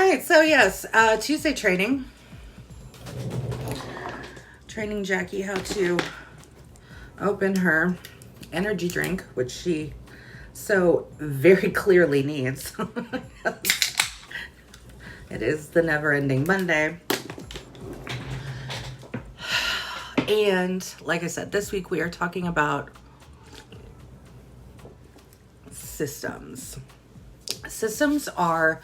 right, so yes, Tuesday training Jacqui how to open her energy drink, which she so very clearly needs. It is the never-ending Monday. And like I said, this week we are talking about systems. Systems are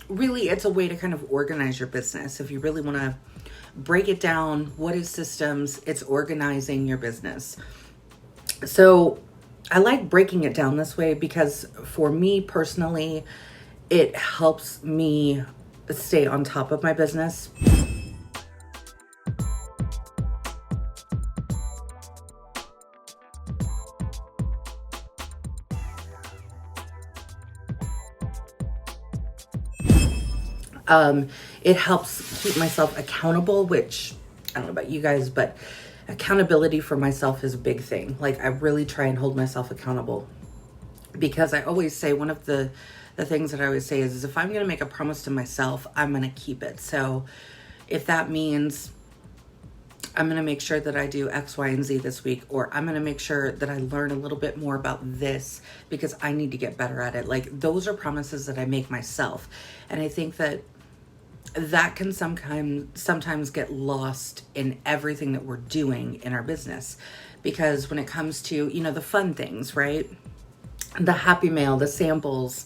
really, it's a way to kind of organize your business. If you really want to break it down, what is systems? It's organizing your business. So I like breaking it down this way because for me personally, it helps me stay on top of my business. It helps keep myself accountable, which I don't know about you guys, but accountability for myself is a big thing. Like I really try and hold myself accountable because I always say one of the things that I always say is if I'm going to make a promise to myself, I'm going to keep it. So if that means I'm going to make sure that I do X, Y, and Z this week, or I'm going to make sure that I learn a little bit more about this because I need to get better at it. Like those are promises that I make myself. And I think that can sometimes get lost in everything that we're doing in our business. Because when it comes to, the fun things, right? The happy mail, the samples,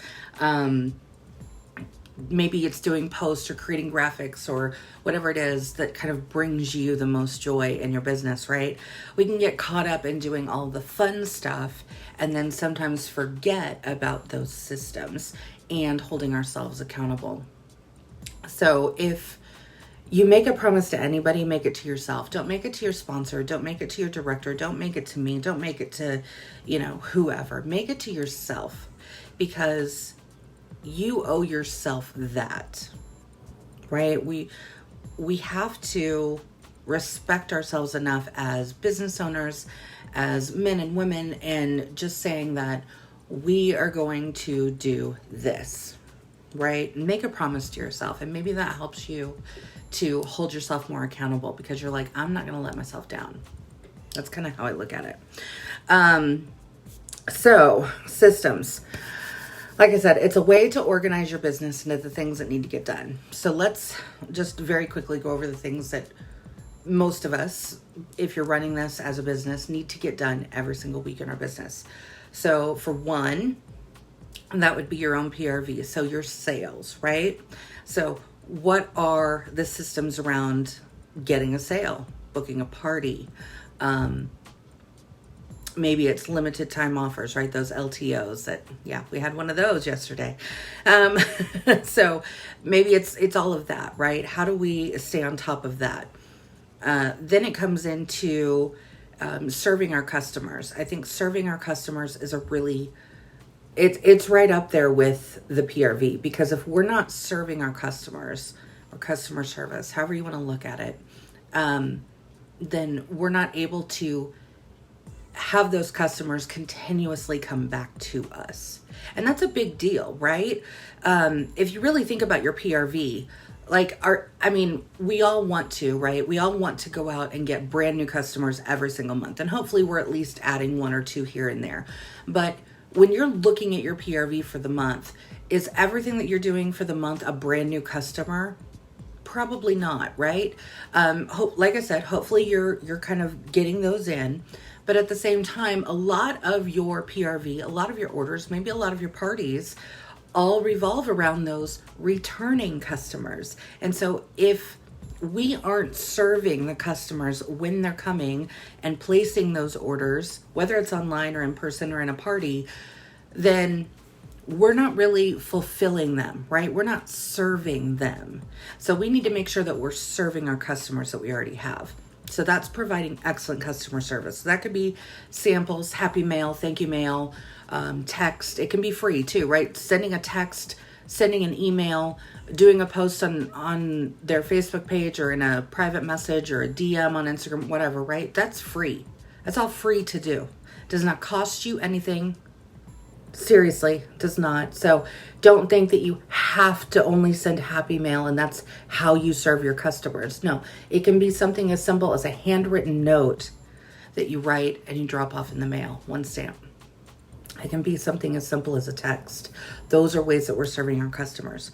maybe it's doing posts or creating graphics or whatever it is that kind of brings you the most joy in your business, right? We can get caught up in doing all the fun stuff and then sometimes forget about those systems and holding ourselves accountable. So if you make a promise to anybody, make it to yourself. Don't make it to your sponsor. Don't make it to your director. Don't make it to me. Don't make it to, whoever. Make it to yourself because you owe yourself that, right? We have to respect ourselves enough as business owners, as men and women, and just saying that we are going to do this, right? Make a promise to yourself. And maybe that helps you to hold yourself more accountable because you're like, I'm not going to let myself down. That's kind of how I look at it. So systems. Like I said, it's a way to organize your business into the things that need to get done. So let's just very quickly go over the things that most of us, if you're running this as a business, need to get done every single week in our business. So for one, that would be your own PRV. So your sales, right? So what are the systems around getting a sale, booking a party? Maybe it's limited time offers, right? Those LTOs that, we had one of those yesterday. So maybe it's all of that, right? How do we stay on top of that? Then it comes into serving our customers. I think serving our customers is it's right up there with the PRV because if we're not serving our customers or customer service, however you want to look at it, then we're not able to have those customers continuously come back to us. And that's a big deal, right? If you really think about your PRV, we all want to, right? We all want to go out and get brand new customers every single month. And hopefully we're at least adding one or two here and there. But when you're looking at your PRV for the month, is everything that you're doing for the month a brand new customer? Probably not, right? Like I said, hopefully you're kind of getting those in. But at the same time, a lot of your PRV, a lot of your orders, maybe a lot of your parties all revolve around those returning customers. And so if we aren't serving the customers when they're coming and placing those orders, whether it's online or in person or in a party, then we're not really fulfilling them, right? We're not serving them. So we need to make sure that we're serving our customers that we already have. So that's providing excellent customer service. So that could be samples, happy mail, thank you mail, text. It can be free too, right? Sending a text, sending an email, doing a post on their Facebook page or in a private message or a DM on Instagram, whatever, right? That's free. That's all free to do. It does not cost you anything. Seriously, does not. So don't think that you have to only send happy mail and that's how you serve your customers. No, it can be something as simple as a handwritten note that you write and you drop off in the mail, one stamp. It can be something as simple as a text. Those are ways that we're serving our customers.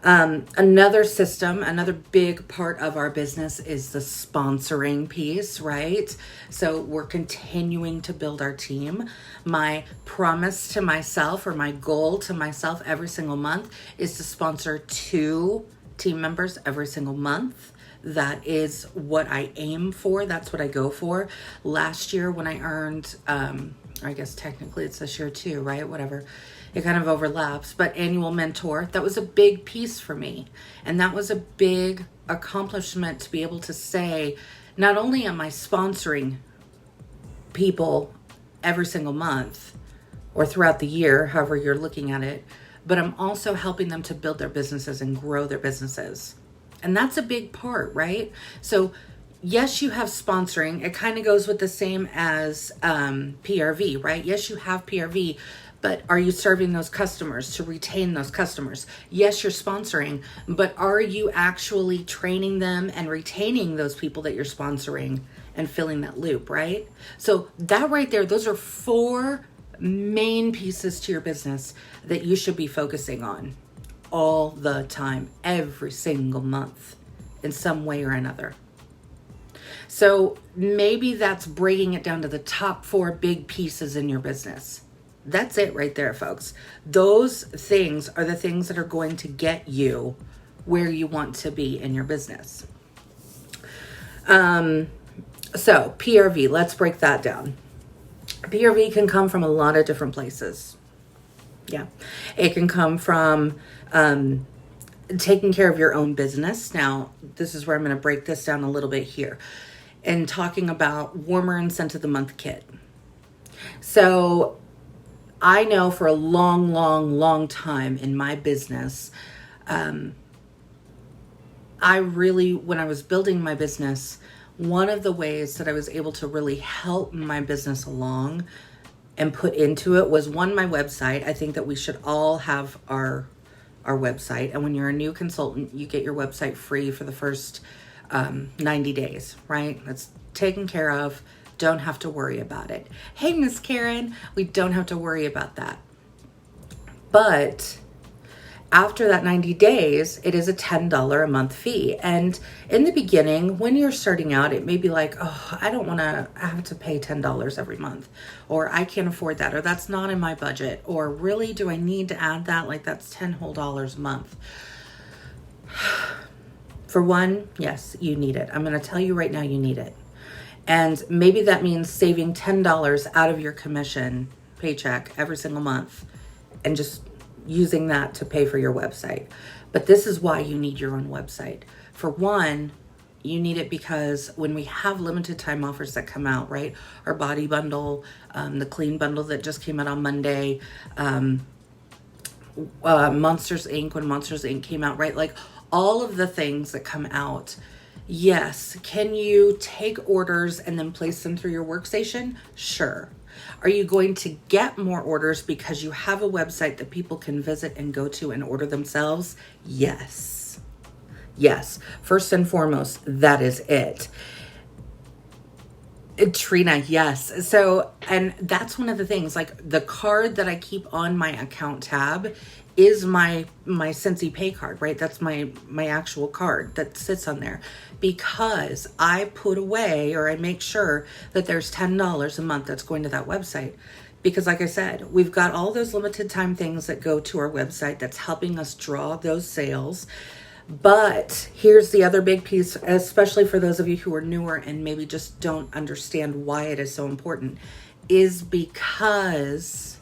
Another system, another big part of our business is the sponsoring piece, right? So we're continuing to build our team. My promise to myself, or my goal to myself every single month, is to sponsor 2 team members every single month. That is what I aim for. That's what I go for. Last year when I earned, I guess technically it's this year too, right? Whatever. It kind of overlaps, but annual mentor, that was a big piece for me. And that was a big accomplishment to be able to say, not only am I sponsoring people every single month or throughout the year, however you're looking at it, but I'm also helping them to build their businesses and grow their businesses. And that's a big part, right? So yes, you have sponsoring. It kind of goes with the same as PRV, right? Yes, you have PRV, but are you serving those customers to retain those customers? Yes, you're sponsoring, but are you actually training them and retaining those people that you're sponsoring and filling that loop, right? So that right there, those are 4 main pieces to your business that you should be focusing on all the time, every single month, in some way or another. So maybe that's breaking it down to the top 4 big pieces in your business. That's it right there, folks. Those things are the things that are going to get you where you want to be in your business. So PRV, let's break that down. PRV can come from a lot of different places. Yeah. It can come from taking care of your own business. Now, this is where I'm going to break this down a little bit here and talking about warmer and scent of the month kit. So I know for a long time in my business, when I was building my business, one of the ways that I was able to really help my business along and put into it was, one, my website. I think that we should all have our website. And when you're a new consultant, you get your website free for the first 90 days, right? That's taken care of. Don't have to worry about it. Hey, Miss Karen, we don't have to worry about that. But after that 90 days, it is a $10 a month fee. And in the beginning, when you're starting out, it may be like, oh, I don't want to have to pay $10 every month, or I can't afford that, or that's not in my budget, or really, do I need to add that? Like, that's $10 whole a month. For one, yes, you need it. I'm going to tell you right now, you need it. And maybe that means saving $10 out of your commission paycheck every single month and just using that to pay for your website. But this is why you need your own website. For one, you need it because when we have limited time offers that come out, right? Our body bundle, the clean bundle that just came out on Monday, Monsters Inc. when Monsters Inc. came out, right? Like all of the things that come out. Yes. Can you take orders and then place them through your workstation? Sure. Are you going to get more orders because you have a website that people can visit and go to and order themselves? Yes. Yes. First and foremost, that is it. Trina, yes. So, and that's one of the things, like the card that I keep on my account tab is my Scentsy Pay card, right? That's my actual card that sits on there because I put away, or I make sure that there's $10 a month that's going to that website. Because like I said, we've got all those limited time things that go to our website that's helping us draw those sales. But here's the other big piece, especially for those of you who are newer and maybe just don't understand why it is so important, is because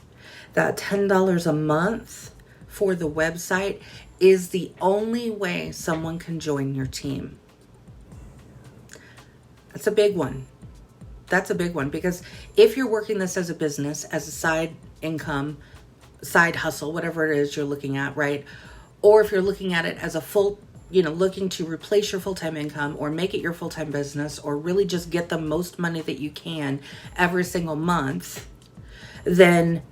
that $10 a month for the website is the only way someone can join your team. That's a big one. That's a big one, because if you're working this as a business, as a side income, side hustle, whatever it is you're looking at, right? Or if you're looking at it as a full, looking to replace your full-time income or make it your full-time business, or really just get the most money that you can every single month, then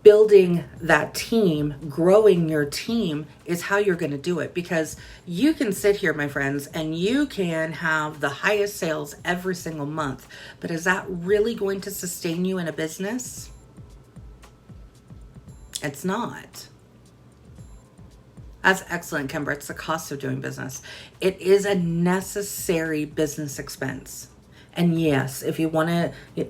building that team, growing your team is how you're going to do it, because you can sit here, my friends, and you can have the highest sales every single month. But is that really going to sustain you in a business? It's not. That's excellent, Kimber. It's the cost of doing business. It is a necessary business expense. And yes, if you want to,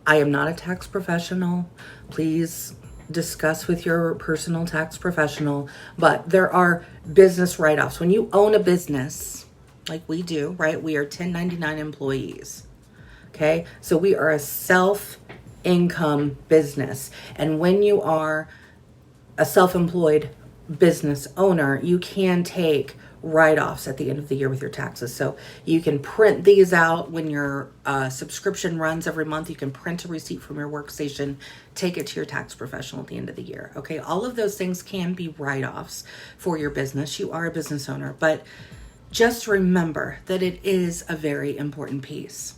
I am not a tax professional. Please discuss with your personal tax professional. But there are business write-offs. When you own a business, like we do, right? We are 1099 employees. Okay? So we are a self-income business. And when you are a self-employed business owner, you can take write-offs at the end of the year with your taxes. So you can print these out when your subscription runs every month. You can print a receipt from your workstation, take it to your tax professional at the end of the year. Okay, all of those things can be write-offs for your business. You are a business owner, but just remember that it is a very important piece.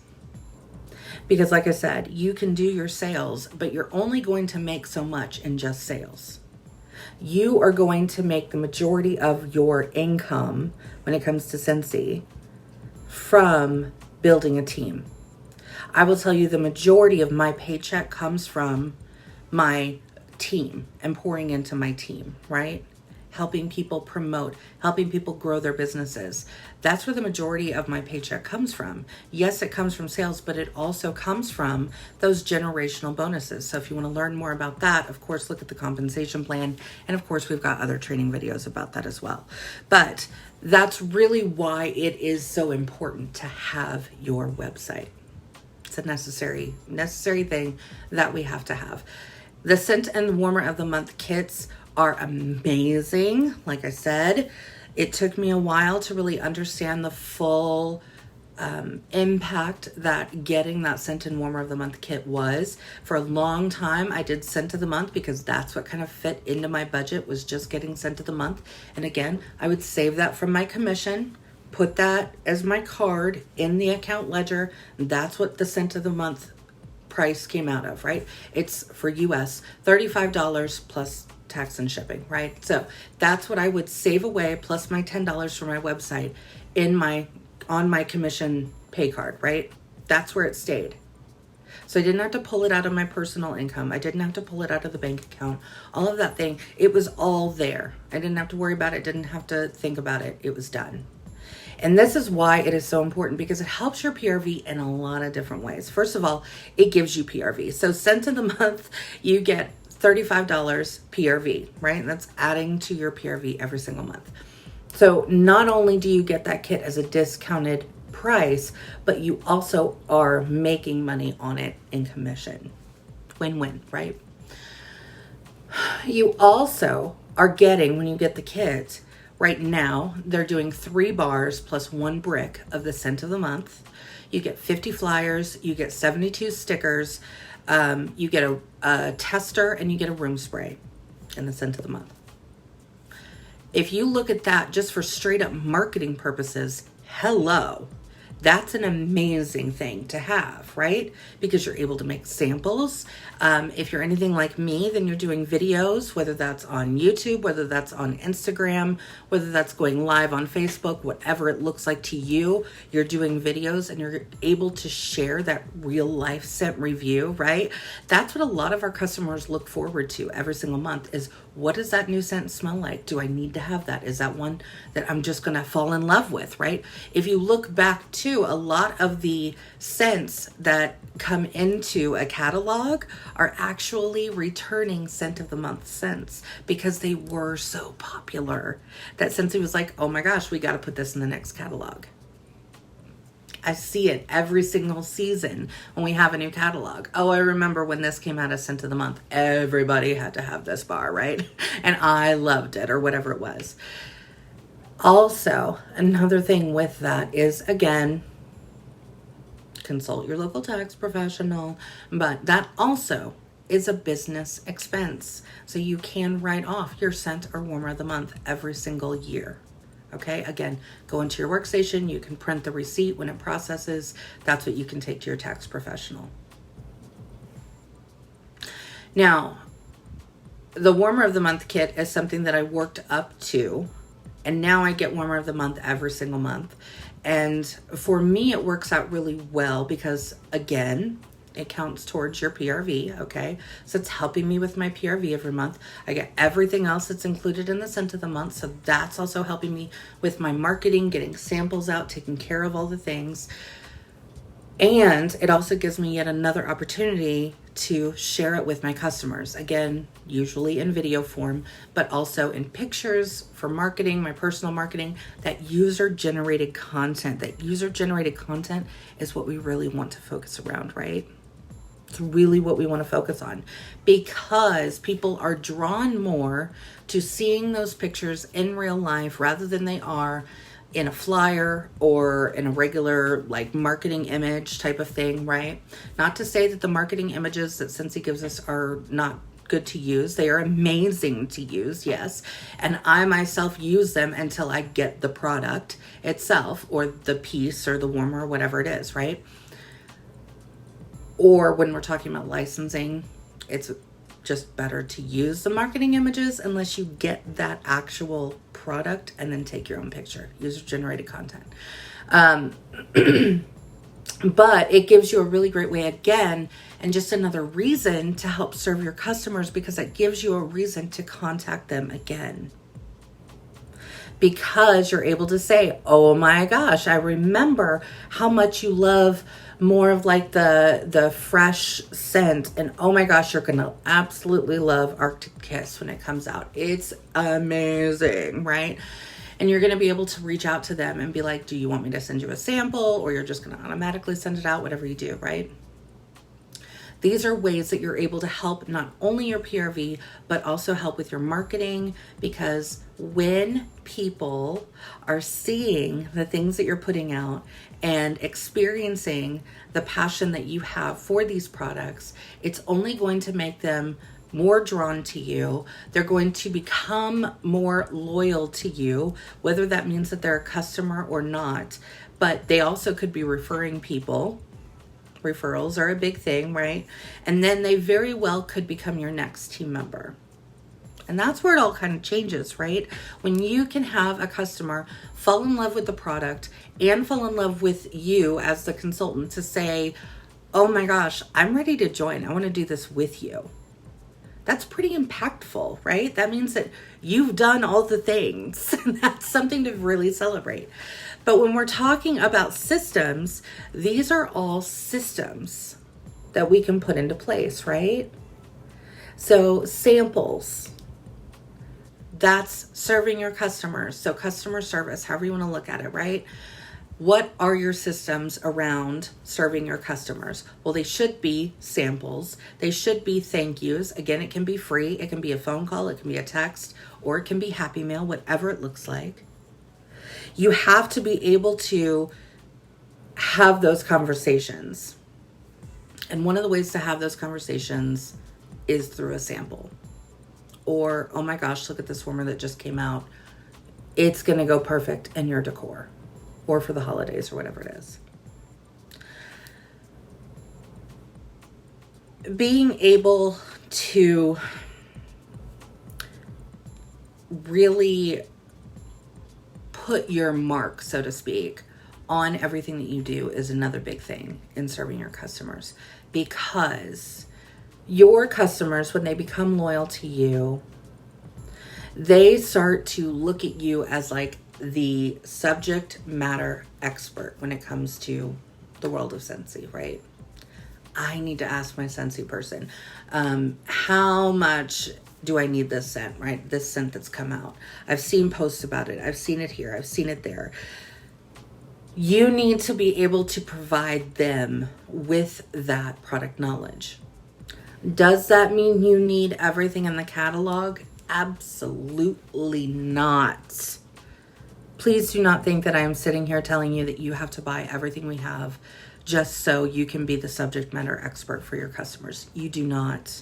Because like I said, you can do your sales, but you're only going to make so much in just sales. You are going to make the majority of your income when it comes to Scentsy from building a team. I will tell you the majority of my paycheck comes from my team and pouring into my team, right? Helping people promote, helping people grow their businesses. That's where the majority of my paycheck comes from. Yes, it comes from sales, but it also comes from those generational bonuses. So if you want to learn more about that, of course, look at the compensation plan. And of course, we've got other training videos about that as well. But that's really why it is so important to have your website. It's a necessary thing that we have to have. The Scent and Warmer of the Month kits are amazing. Like I said, it took me a while to really understand the full impact that getting that Scent and Warmer of the Month kit was. For a long time, I did Scent of the Month because that's what kind of fit into my budget, was just getting Scent of the Month. And again, I would save that from my commission, put that as my card in the account ledger. That's what the Scent of the Month price came out of, right? It's for US $35 plus tax and shipping, right? So that's what I would save away, plus my $10 for my website on my commission pay card, right? That's where it stayed. So I didn't have to pull it out of my personal income. I didn't have to pull it out of the bank account. All of that thing, it was all there. I didn't have to worry about it, didn't have to think about it. It was done. And this is why it is so important, because it helps your PRV in a lot of different ways. First of all, it gives you PRV. So Scent of the Month, you get $35 PRV, right? And that's adding to your PRV every single month. So not only do you get that kit as a discounted price, but you also are making money on it in commission. Win-win, right? You also are getting, when you get the kit, right now, they're doing 3 bars plus 1 brick of the Scent of the Month. You get 50 flyers, you get 72 stickers, you get a tester, and you get a room spray in the Scent of the Month. If you look at that just for straight up marketing purposes, hello. That's an amazing thing to have, right? Because you're able to make samples. If you're anything like me, then you're doing videos, whether that's on YouTube, whether that's on Instagram, whether that's going live on Facebook, whatever it looks like to you, you're doing videos and you're able to share that real life scent review, right? That's what a lot of our customers look forward to every single month is, what does that new scent smell like? Do I need to have that? Is that one that I'm just going to fall in love with, right? If you look back to a lot of the scents that come into a catalog are actually returning Scent of the Month scents because they were so popular that Scentsy was like, oh my gosh, we got to put this in the next catalog. I see it every single season when we have a new catalog. Oh, I remember when this came out as Scent of the Month. Everybody had to have this bar, right? And I loved it, or whatever it was. Also, another thing with that is, again, consult your local tax professional, but that also is a business expense. So you can write off your Scent or Warmer of the Month every single year. Okay, again, go into your workstation, you can print the receipt when it processes. That's what you can take to your tax professional. Now, the Warmer of the Month kit is something that I worked up to, and now I get Warmer of the Month every single month. And for me, it works out really well because, again, it counts towards your PRV, okay? So it's helping me with my PRV every month. I get everything else that's included in the scent of the month, so that's also helping me with my marketing, getting samples out, taking care of all the things. And it also gives me yet another opportunity to share it with my customers. Again, usually in video form, but also in pictures for marketing, my personal marketing, that user-generated content. That user-generated content is what we really want to focus around, right? It's really what we want to focus on, because people are drawn more to seeing those pictures in real life rather than they are in a flyer or in a regular like marketing image type of thing, right? Not to say that the marketing images that Scentsy gives us are not good to use. They are amazing to use, yes. And I myself use them until I get the product itself or the piece or the warmer or whatever it is, right? Or when we're talking about licensing, it's just better to use the marketing images unless you get that actual product and then take your own picture, user-generated content. But it gives you a really great way, again, and just another reason to help serve your customers, because it gives you a reason to contact them again. Because you're able to say, oh my gosh, I remember how much you love more of like the fresh scent, and oh my gosh, you're gonna absolutely love Arctic Kiss when it comes out. It's amazing, right? And you're gonna be able to reach out to them and be like, do you want me to send you a sample, or you're just gonna automatically send it out, whatever you do, right? These are ways that you're able to help not only your PRV, but also help with your marketing, because when people are seeing the things that you're putting out and experiencing the passion that you have for these products, it's only going to make them more drawn to you. They're going to become more loyal to you, whether that means that they're a customer or not, but they also could be referring people. Referrals are a big thing, right? And then they very well could become your next team member. And that's where it all kind of changes, right? When you can have a customer fall in love with the product and fall in love with you as the consultant to say, oh my gosh, I'm ready to join. I want to do this with you. That's pretty impactful, right? That means that you've done all the things. That's something to really celebrate. But when we're talking about systems, these are all systems that we can put into place, right? So samples, that's serving your customers. So customer service, however you want to look at it, right? What are your systems around serving your customers? Well, they should be samples. They should be thank yous. Again, it can be free. It can be a phone call. It can be a text, or it can be Happy Mail, whatever it looks like. You have to be able to have those conversations. And one of the ways to have those conversations is through a sample. Or, oh my gosh, look at this warmer that just came out. It's going to go perfect in your decor, or for the holidays, or whatever it is. Being able to really put your mark, so to speak, on everything that you do is another big thing in serving your customers, because your customers, when they become loyal to you, they start to look at you as like the subject matter expert when it comes to the world of Scentsy, right? I need to ask my Scentsy person, how much do I need this scent, right? This scent that's come out. I've seen posts about it. I've seen it here. I've seen it there. You need to be able to provide them with that product knowledge. Does that mean you need everything in the catalog? Absolutely not. Please do not think that I am sitting here telling you that you have to buy everything we have just so you can be the subject matter expert for your customers. You do not.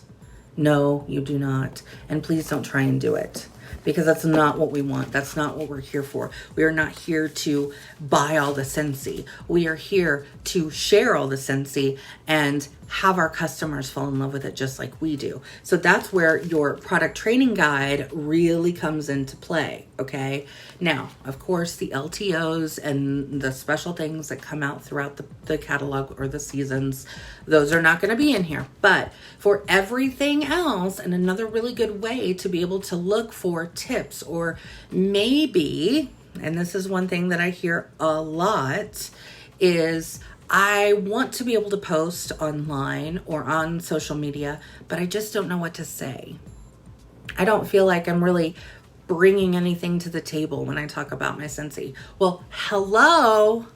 No, you do not. And please don't try and do it, because that's not what we want. That's not what we're here for. We are not here to buy all the Scentsy. We are here to share all the Scentsy and have our customers fall in love with it just like we do. So that's where your product training guide really comes into play, okay? Now, of course, the LTOs and the special things that come out throughout the catalog or the seasons, those are not going to be in here. But for everything else, and another really good way to be able to look for tips, or maybe, and this is one thing that I hear a lot, is I want to be able to post online or on social media, but I just don't know what to say. I don't feel like I'm really bringing anything to the table when I talk about my Scentsy. Well, hello.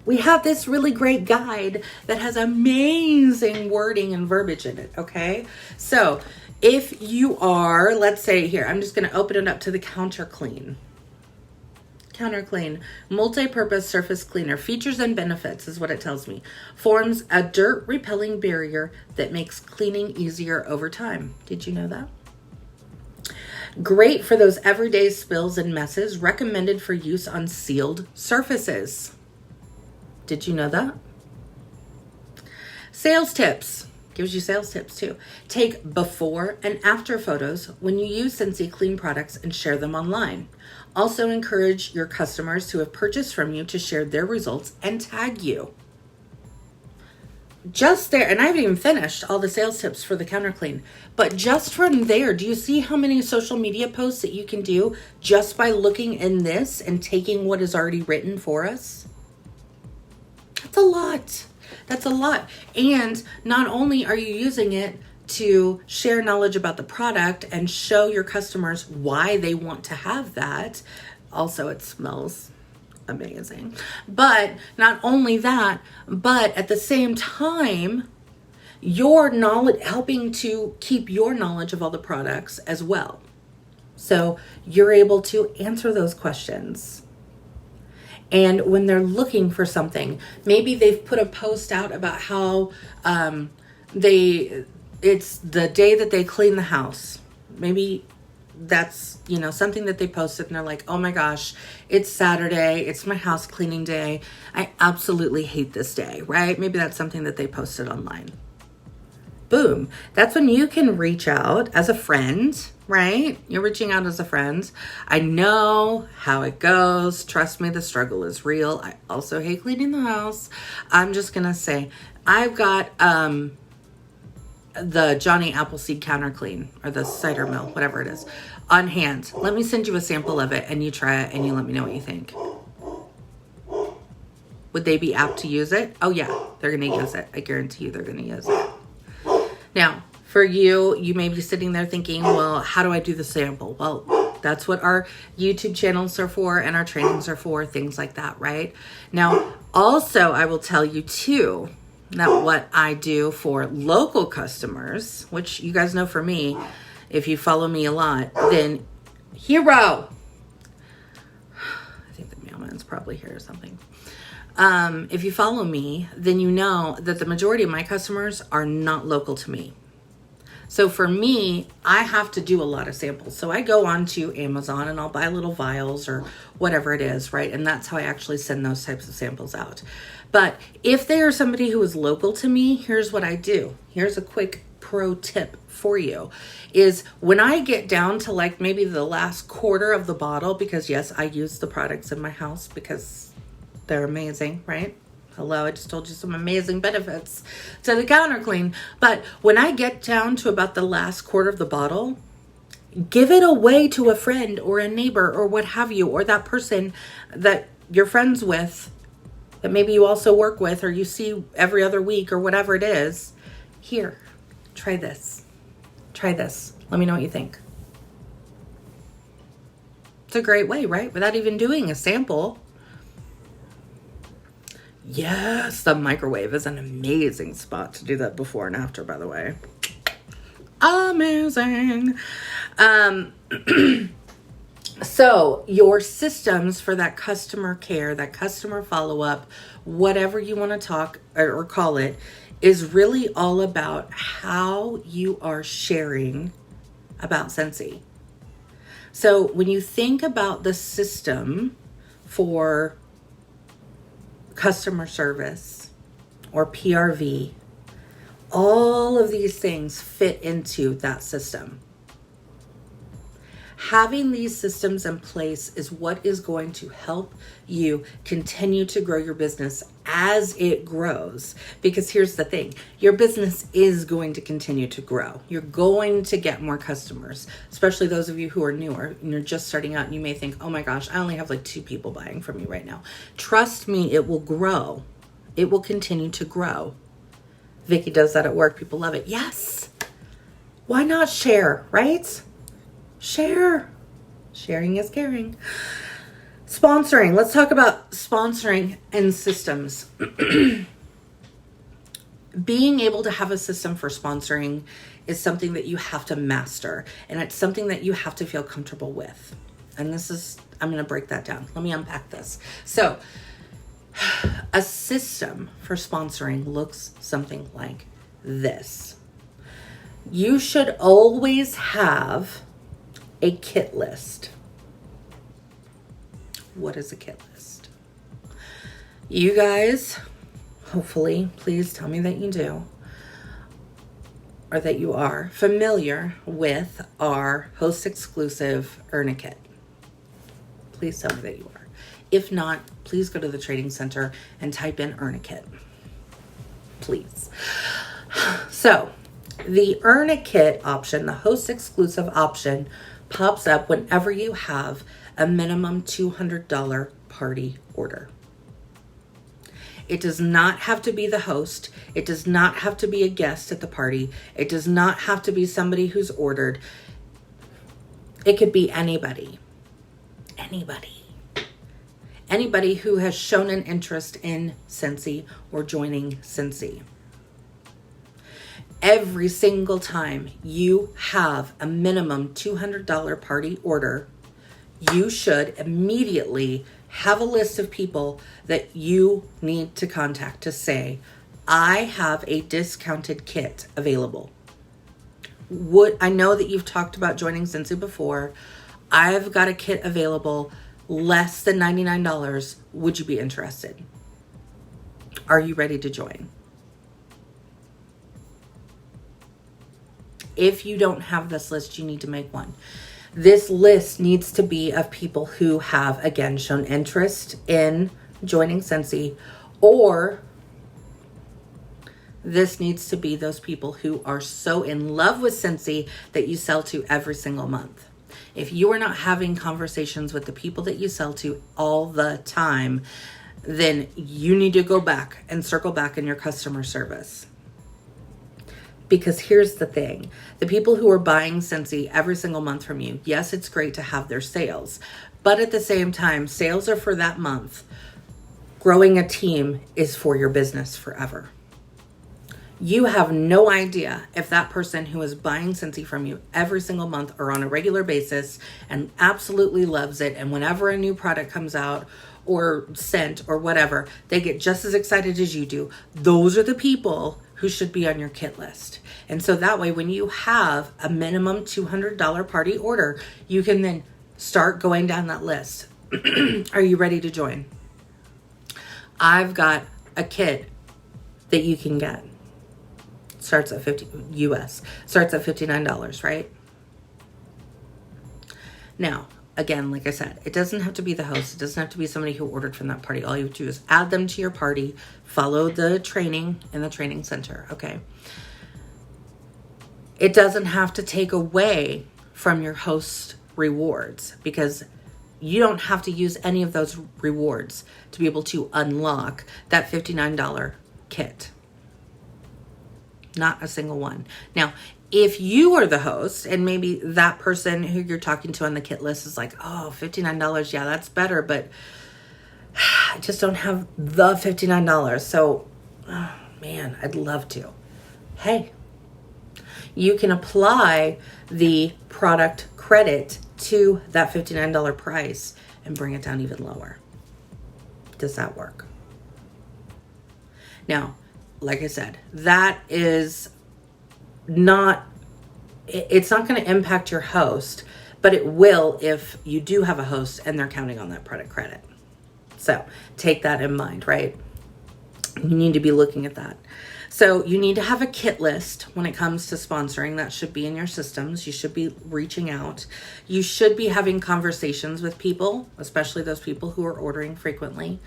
We have this really great guide that has amazing wording and verbiage in it, okay? So if you are, let's say here, I'm just going to open it up to the Counter Clean. Counter Clean, multi-purpose surface cleaner. Features and benefits is what it tells me. Forms a dirt repelling barrier that makes cleaning easier over time. Did you know that? Great for those everyday spills and messes. Recommended for use on sealed surfaces. Did you know that? Sales tips. Gives you sales tips too. Take before and after photos when you use Scentsy Clean products and share them online. Also encourage your customers who have purchased from you to share their results and tag you. Just there, and I haven't even finished all the sales tips for the Counter Clean, but just from there, do you see how many social media posts that you can do just by looking in this and taking what is already written for us? That's a lot. That's a lot. And not only are you using it to share knowledge about the product and show your customers why they want to have that, also it smells amazing. But not only that, but at the same time, your knowledge, helping to keep your knowledge of all the products as well. So you're able to answer those questions. And when they're looking for something, maybe they've put a post out about how it's the day that they clean the house. Maybe that's, something that they posted and they're like, oh my gosh, it's Saturday. It's my house cleaning day. I absolutely hate this day, right? Maybe that's something that they posted online. Boom. That's when you can reach out as a friend, right? You're reaching out as a friend. I know how it goes. Trust me, the struggle is real. I also hate cleaning the house. I'm just going to say, I've got the Johnny Appleseed Counter Clean, or the cider mill, whatever it is, on hand. Let me send you a sample of it and you try it and you let me know what you think. Would they be apt to use it? Oh yeah, they're going to use it. I guarantee you they're going to use it. Now, for you may be sitting there thinking, well, how do I do the sample? Well, that's what our YouTube channels are for and our trainings are for, things like that, right? Now, also, I will tell you too, that what I do for local customers, which you guys know for me, if you follow me a lot, then hero. I think the mailman's probably here or something. If you follow me, then you know that the majority of my customers are not local to me. So for me, I have to do a lot of samples. So I go on to Amazon and I'll buy little vials or whatever it is, right? And that's how I actually send those types of samples out. But if they are somebody who is local to me, here's what I do. Here's a quick pro tip for you, is when I get down to like maybe the last quarter of the bottle, because yes, I use the products in my house because they're amazing, right? Hello, I just told you some amazing benefits to the Counter Clean. But when I get down to about the last quarter of the bottle, give it away to a friend or a neighbor or what have you, or that person that you're friends with, that maybe you also work with or you see every other week or whatever it is. Here, try this. Try this. Let me know what you think. It's a great way, right? Without even doing a sample. Yes, the microwave is an amazing spot to do that before and after, by the way. Amazing. So your systems for that customer care, that customer follow-up, whatever you want to talk or call it, is really all about how you are sharing about Scentsy. So when you think about the system for customer service or PRV, all of these things fit into that system. Having these systems in place is what is going to help you continue to grow your business as it grows. Because here's the thing, your business is going to continue to grow. You're going to get more customers, especially those of you who are newer and you're just starting out and you may think, oh my gosh, I only have like 2 people buying from me right now. Trust me, it will grow. It will continue to grow. Vicky does that at work. People love it. Yes. Why not share, right? Share. Sharing is caring. Sponsoring. Let's talk about sponsoring and systems. Being able to have a system for sponsoring is something that you have to master, and it's something that you have to feel comfortable with. And I'm going to break that down. Let me unpack this. So, a system for sponsoring looks something like this. You should always have a kit list. What is a kit list? You guys, hopefully, please tell me that you do, or that you are familiar with our host exclusive Earn a Kit. Please tell me that you are. If not, please go to the Trading Center and type in Earn a Kit. Please. So, the Earn a Kit option, the host exclusive option, pops up whenever you have a minimum $200 party order. It does not have to be the host. It does not have to be a guest at the party. It does not have to be somebody who's ordered. It could be anybody. Anybody who has shown an interest in Scentsy or joining Scentsy. Every single time you have a minimum $200 party order, you should immediately have a list of people that you need to contact to say, I have a discounted kit available. I know that you've talked about joining Scentsy before. I've got a kit available less than $99. Would you be interested? Are you ready to join? If you don't have this list, you need to make one. This list needs to be of people who have, again, shown interest in joining Scentsy, or this needs to be those people who are so in love with Scentsy that you sell to every single month. If you are not having conversations with the people that you sell to all the time, then you need to go back and circle back in your customer service. Because here's the thing, the people who are buying Scentsy every single month from you, yes, it's great to have their sales, but at the same time, sales are for that month. Growing a team is for your business forever. You have no idea if that person who is buying Scentsy from you every single month or on a regular basis and absolutely loves it, and whenever a new product comes out or scent or whatever, they get just as excited as you do. Those are the people who should be on your kit list. And so that way, when you have a minimum $200 party order, you can then start going down that list. Are you ready to join? I've got a kit that you can get. Starts at starts at $59, right? Now, again, like I said, it doesn't have to be the host. It doesn't have to be somebody who ordered from that party. All you have to do is add them to your party, follow the training in the training center, okay? It doesn't have to take away from your host rewards, because you don't have to use any of those rewards to be able to unlock that $59 kit. Not a single one. Now, if you are the host and maybe that person who you're talking to on the kit list is like, oh, $59, yeah, that's better, but I just don't have the $59. So, oh, man, I'd love to. Hey, you can apply the product credit to that $59 price and bring it down even lower. Does that work? Now, like I said, that is not, it's not going to impact your host, but it will if you do have a host and they're counting on that product credit. So take that in mind, right? You need to be looking at that. So you need to have a kit list when it comes to sponsoring. That should be in your systems. You should be reaching out. You should be having conversations with people, especially those people who are ordering frequently,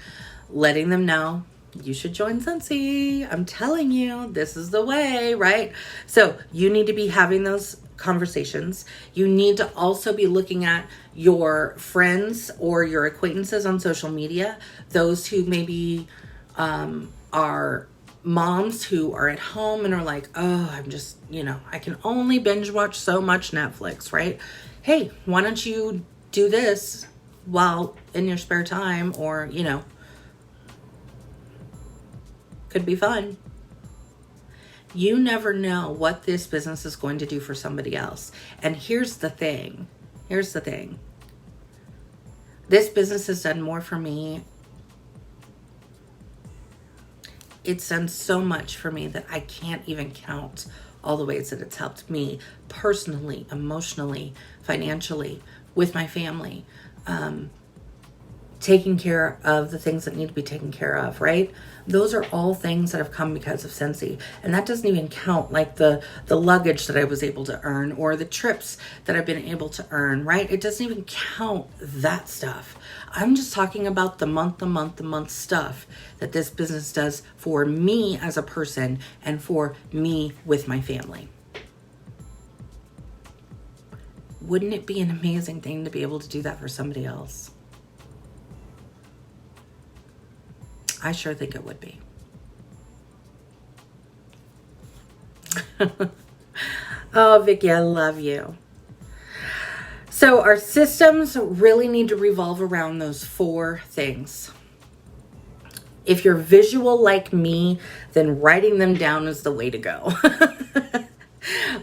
letting them know you should join Scentsy. I'm telling you, this is the way, right? So you need to be having those conversations. You need to also be looking at your friends or your acquaintances on social media, those who maybe are moms who are at home and are like, oh, I'm just, I can only binge watch so much Netflix, right? Hey, why don't you do this while in your spare time, or, could be fun. You never know what this business is going to do for somebody else. And here's the thing. This business has done more for me. It's done so much for me that I can't even count all the ways that it's helped me personally, emotionally, financially, with my family, taking care of the things that need to be taken care of, right? Those are all things that have come because of Scentsy. And that doesn't even count like the luggage that I was able to earn, or the trips that I've been able to earn, right? It doesn't even count that stuff. I'm just talking about the month stuff that this business does for me as a person and for me with my family. Wouldn't it be an amazing thing to be able to do that for somebody else? I sure think it would be. Oh, Vicky, I love you. So our systems really need to revolve around those 4 things. If you're visual like me, then writing them down is the way to go.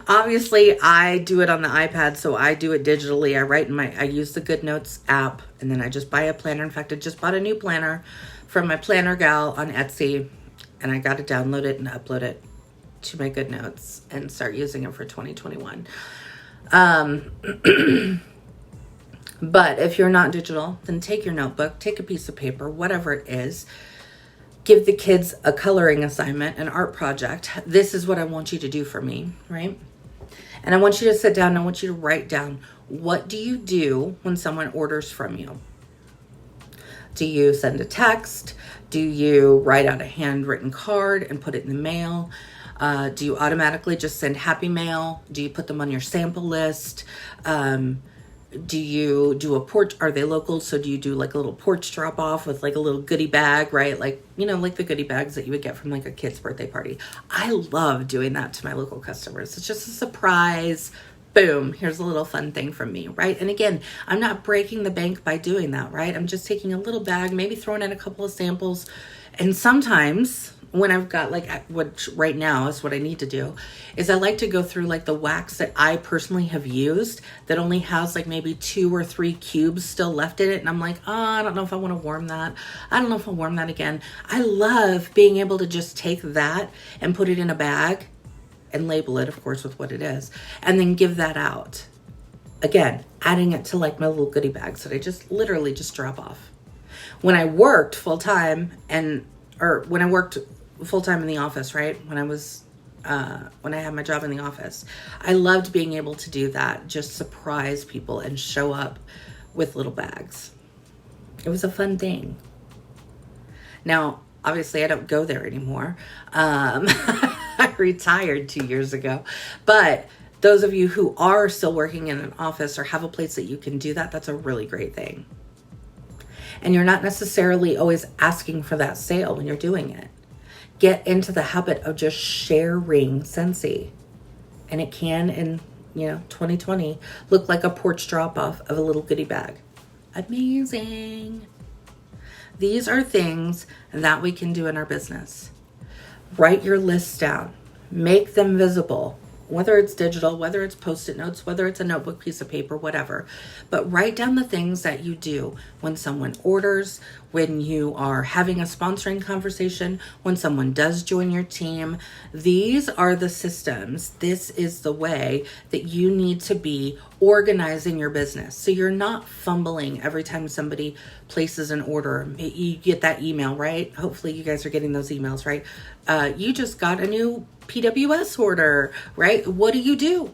Obviously, I do it on the iPad, so I do it digitally. I use the Good Notes app, and then I just buy a planner. In fact, I just bought a new planner from my planner gal on Etsy, and I got to download it and upload it to my Good Notes and start using it for 2021. But if you're not digital, then take your notebook, take a piece of paper, whatever it is. Give the kids a coloring assignment, an art project. This is what I want you to do for me, right? And I want you to sit down and I want you to write down, what do you do when someone orders from you? Do you send a text? Do you write out a handwritten card and put it in the mail? Do you automatically just send happy mail? Do you put them on your sample list? Do you do a porch? Are they local? So do you do like a little porch drop off with like a little goodie bag, right? Like, like the goodie bags that you would get from like a kid's birthday party. I love doing that to my local customers. It's just a surprise. Boom, here's a little fun thing from me, right? And again, I'm not breaking the bank by doing that, right? I'm just taking a little bag, maybe throwing in a couple of samples. And sometimes when I've got which right now is what I need to do, is I like to go through like the wax that I personally have used that only has like maybe 2 or 3 cubes still left in it. And I'm like, I don't know if I want to warm that. I don't know if I'll warm that again. I love being able to just take that and put it in a bag and label it, of course, with what it is, and then give that out. Again, adding it to like my little goodie bags that I just literally just drop off. When I worked full time in the office, right? When I had my job in the office, I loved being able to do that, just surprise people and show up with little bags. It was a fun thing. Now, obviously I don't go there anymore. I retired 2 years ago, but those of you who are still working in an office or have a place that you can do that, that's a really great thing. And you're not necessarily always asking for that sale when you're doing it. Get into the habit of just sharing Scentsy. And it can, in 2020, look like a porch drop-off of a little goodie bag. Amazing. These are things that we can do in our business. Write your lists down. Make them visible. Whether it's digital, whether it's Post-it notes, whether it's a notebook piece of paper, whatever. But write down the things that you do when someone orders, when you are having a sponsoring conversation, when someone does join your team. These are the systems. This is the way that you need to be organizing your business. So you're not fumbling every time somebody places an order. You get that email, right? Hopefully you guys are getting those emails, right? You just got a new PWS order, right? What do?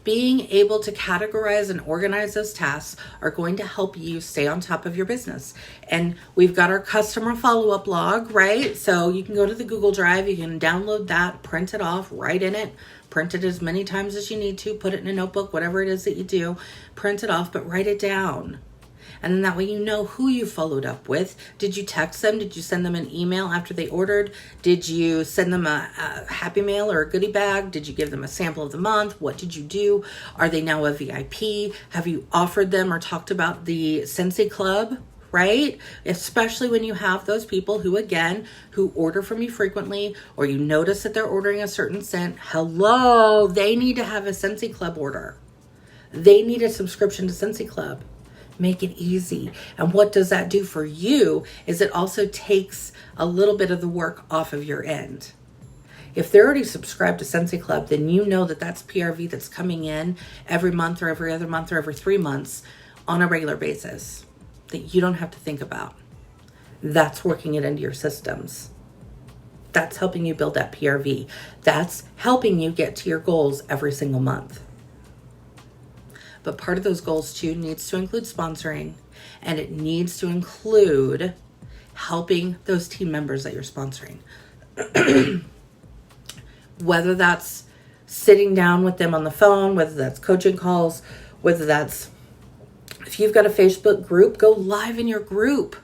Being able to categorize and organize those tasks are going to help you stay on top of your business. And we've got our customer follow-up log, right? So you can go to the Google Drive, you can download that, print it off, write in it, print it as many times as you need to, put it in a notebook, whatever it is that you do, print it off, but write it down. And then that way you know who you followed up with. Did you text them? Did you send them an email after they ordered? Did you send them a happy mail or a goodie bag? Did you give them a sample of the month? What did you do? Are they now a VIP? Have you offered them or talked about the Scentsy Club? Right? Especially when you have those people who order from you frequently, or you notice that they're ordering a certain scent. Hello, they need to have a Scentsy Club order. They need a subscription to Scentsy Club. Make it easy. And what does that do for you is it also takes a little bit of the work off of your end. If they're already subscribed to Scentsy Club, then you know that that's PRV that's coming in every month or every other month or every 3 months on a regular basis that you don't have to think about. That's working it into your systems. That's helping you build that PRV. That's helping you get to your goals every single month. But part of those goals too needs to include sponsoring, and it needs to include helping those team members that you're sponsoring. Whether that's sitting down with them on the phone, whether that's coaching calls, whether that's, if you've got a Facebook group, go live in your group.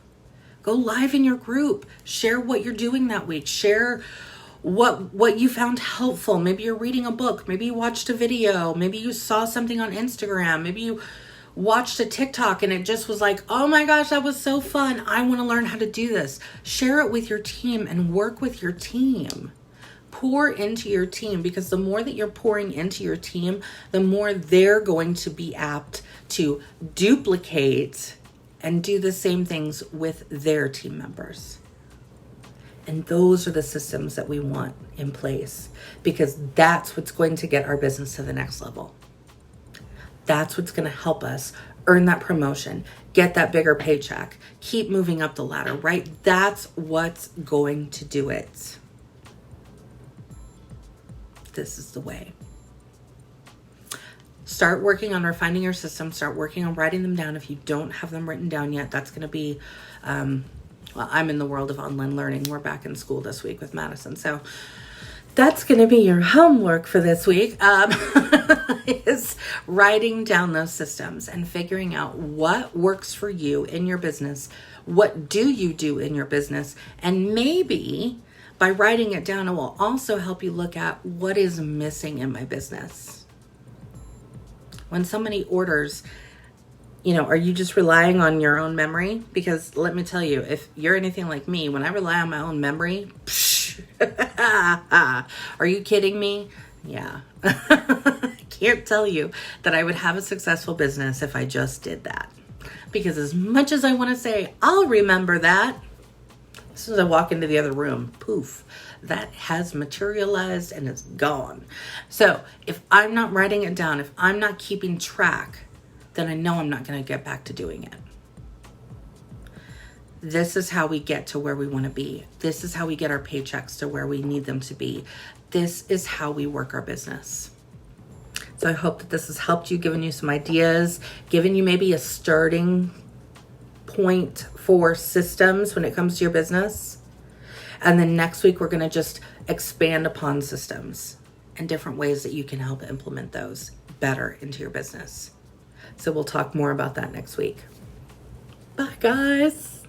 Go live in your group. Share what you're doing that week. Share what you found helpful. Maybe you're reading a book. Maybe you watched a video. Maybe you saw something on Instagram. Maybe you watched a TikTok and it just was like, oh my gosh, that was so fun. I want to learn how to do this. Share it with your team and work with your team. Pour into your team, because the more that you're pouring into your team, the more they're going to be apt to duplicate and do the same things with their team members. And those are the systems that we want in place, because that's what's going to get our business to the next level. That's what's going to help us earn that promotion, get that bigger paycheck, keep moving up the ladder, right? That's what's going to do it. This is the way. Start working on refining your system. Start working on writing them down. If you don't have them written down yet, that's going to be, well, I'm in the world of online learning. We're back in school this week with Madison. So that's going to be your homework for this week, is writing down those systems and figuring out what works for you in your business. What do you do in your business? And maybe by writing it down, it will also help you look at what is missing in my business. When somebody orders, are you just relying on your own memory? Because let me tell you, if you're anything like me, when I rely on my own memory, are you kidding me? Yeah. I can't tell you that I would have a successful business if I just did that. Because as much as I want to say, I'll remember that, as soon as I walk into the other room, poof, that has materialized and it's gone. So if I'm not writing it down, if I'm not keeping track, then I know I'm not going to get back to doing it. This is how we get to where we want to be. This is how we get our paychecks to where we need them to be. This is how we work our business. So I hope that this has helped you, given you some ideas, given you maybe a starting point for systems when it comes to your business. And then next week, we're going to just expand upon systems and different ways that you can help implement those better into your business. So we'll talk more about that next week. Bye, guys.